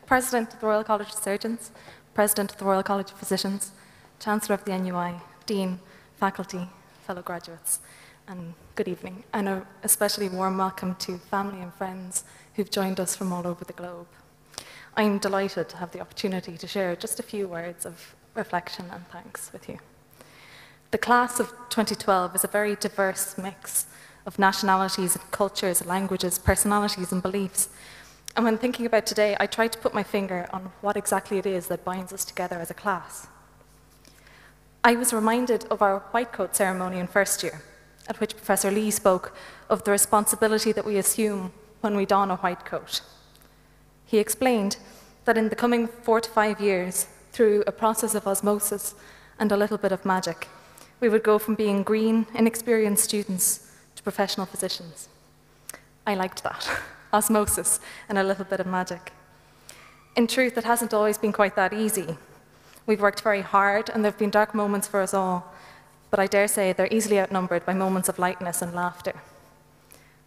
President of the Royal College of Surgeons, President of the Royal College of Physicians, Chancellor of the NUI, Dean, faculty, fellow graduates, and good evening, and an especially warm welcome to family and friends who've joined us from all over the globe. I'm delighted to have the opportunity to share just a few words of reflection and thanks with you. The class of 2012 is a very diverse mix of nationalities, cultures, languages, personalities, and beliefs. And when thinking about today, I tried to put my finger on what exactly it is that binds us together as a class. I was reminded of our white coat ceremony in first year, at which Professor Lee spoke of the responsibility that we assume when we don a white coat. He explained that in the coming 4 to 5 years, through a process of osmosis and a little bit of magic, we would go from being green, inexperienced students to professional physicians. I liked that. Osmosis and a little bit of magic. In truth, it hasn't always been quite that easy. We've worked very hard, and there have been dark moments for us all, but I dare say they're easily outnumbered by moments of lightness and laughter.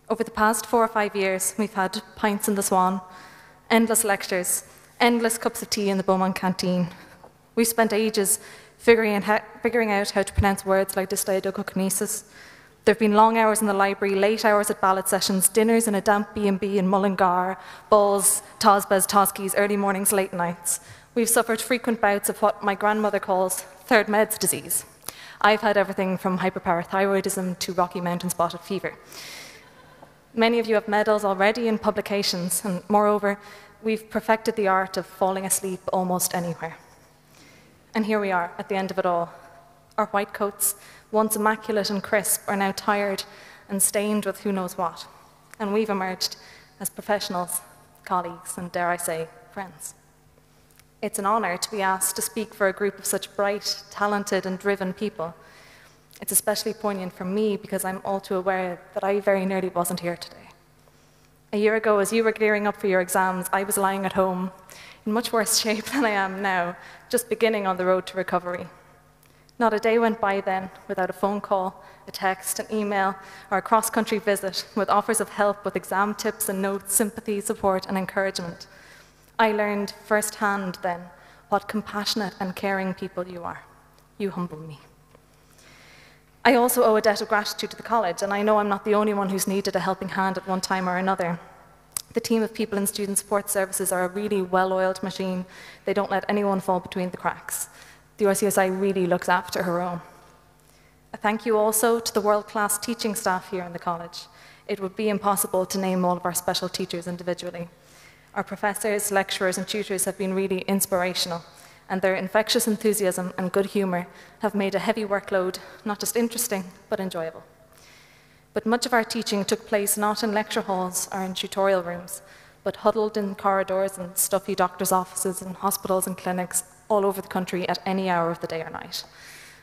Over the past 4 or 5 years, we've had pints in the Swan, endless lectures, endless cups of tea in the Beaumont canteen. We've spent ages figuring out how to pronounce words like dysteidocokinesis. There have been long hours in the library, late hours at ballot sessions, dinners in a damp B&B in Mullingar, balls, tosbas, toskies, early mornings, late nights. We've suffered frequent bouts of what my grandmother calls third meds disease. I've had everything from hyperparathyroidism to Rocky Mountain spotted fever. Many of you have medals already in publications, and moreover, we've perfected the art of falling asleep almost anywhere. And here we are, at the end of it all. Our white coats, once immaculate and crisp, are now tired and stained with who knows what. And we've emerged as professionals, colleagues, and dare I say, friends. It's an honor to be asked to speak for a group of such bright, talented, and driven people. It's especially poignant for me because I'm all too aware that I very nearly wasn't here today. A year ago, as you were gearing up for your exams, I was lying at home in much worse shape than I am now, just beginning on the road to recovery. Not a day went by then without a phone call, a text, an email, or a cross-country visit with offers of help with exam tips and notes, sympathy, support, and encouragement. I learned firsthand then what compassionate and caring people you are. You humble me. I also owe a debt of gratitude to the college, and I know I'm not the only one who's needed a helping hand at one time or another. The team of people in Student Support Services are a really well-oiled machine. They don't let anyone fall between the cracks. The RCSI really looks after her own. A thank you also to the world-class teaching staff here in the college. It would be impossible to name all of our special teachers individually. Our professors, lecturers, and tutors have been really inspirational, and their infectious enthusiasm and good humour have made a heavy workload not just interesting, but enjoyable. But much of our teaching took place not in lecture halls or in tutorial rooms, but huddled in corridors and stuffy doctors' offices and hospitals and clinics all over the country at any hour of the day or night.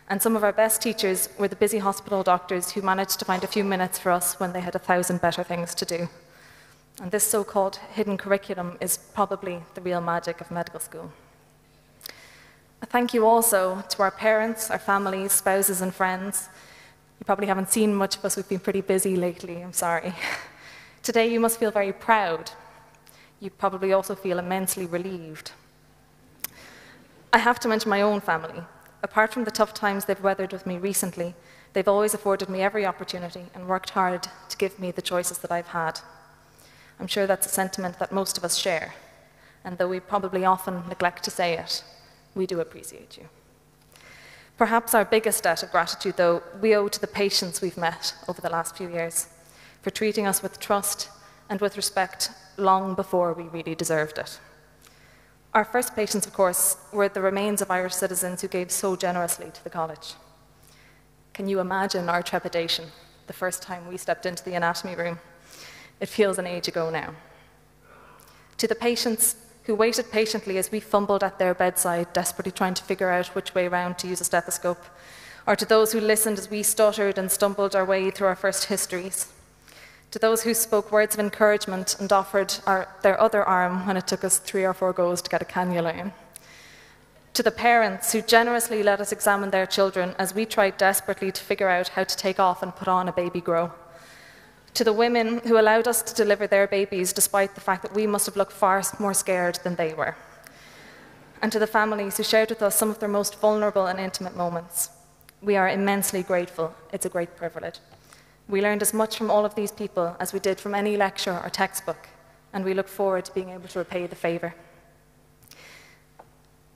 And some of our best teachers were the busy hospital doctors who managed to find a few minutes for us when they had 1,000 better things to do. And this so-called hidden curriculum is probably the real magic of medical school. A thank you also to our parents, our families, spouses, and friends. You probably haven't seen much of us. We've been pretty busy lately, I'm sorry. Today you must feel very proud. You probably also feel immensely relieved. I have to mention my own family. Apart from the tough times they've weathered with me recently, they've always afforded me every opportunity and worked hard to give me the choices that I've had. I'm sure that's a sentiment that most of us share, and though we probably often neglect to say it, we do appreciate you. Perhaps our biggest debt of gratitude, though, we owe to the patients we've met over the last few years for treating us with trust and with respect long before we really deserved it. Our first patients, of course, were the remains of Irish citizens who gave so generously to the college. Can you imagine our trepidation the first time we stepped into the anatomy room? It feels an age ago now. To the patients who waited patiently as we fumbled at their bedside, desperately trying to figure out which way round to use a stethoscope, or to those who listened as we stuttered and stumbled our way through our first histories, to those who spoke words of encouragement and offered their other arm when it took us 3 or 4 goes to get a cannula in, to the parents who generously let us examine their children as we tried desperately to figure out how to take off and put on a baby grow, To the women who allowed us to deliver their babies despite the fact that we must have looked far more scared than they were. And to the families who shared with us some of their most vulnerable and intimate moments. We are immensely grateful. It's a great privilege. We learned as much from all of these people as we did from any lecture or textbook, and we look forward to being able to repay the favour.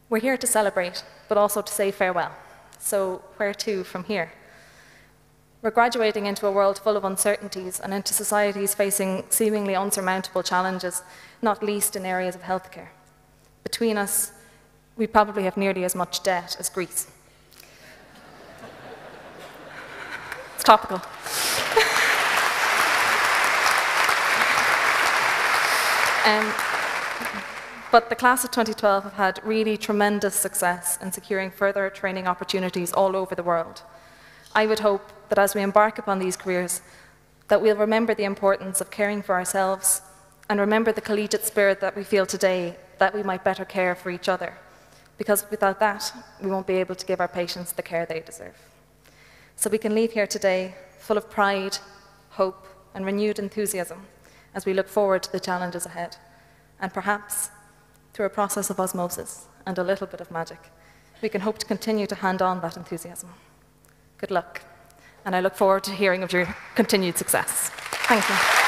We're here to celebrate, but also to say farewell. So where to from here? We're graduating into a world full of uncertainties and into societies facing seemingly unsurmountable challenges, not least in areas of healthcare. Between us, we probably have nearly as much debt as Greece. It's topical. But the class of 2012 have had really tremendous success in securing further training opportunities all over the world. I would hope that as we embark upon these careers, that we'll remember the importance of caring for ourselves and remember the collegiate spirit that we feel today, that we might better care for each other. Because without that, we won't be able to give our patients the care they deserve. So we can leave here today full of pride, hope, and renewed enthusiasm as we look forward to the challenges ahead. And perhaps, through a process of osmosis and a little bit of magic, we can hope to continue to hand on that enthusiasm. Good luck, and I look forward to hearing of your continued success. Thank you.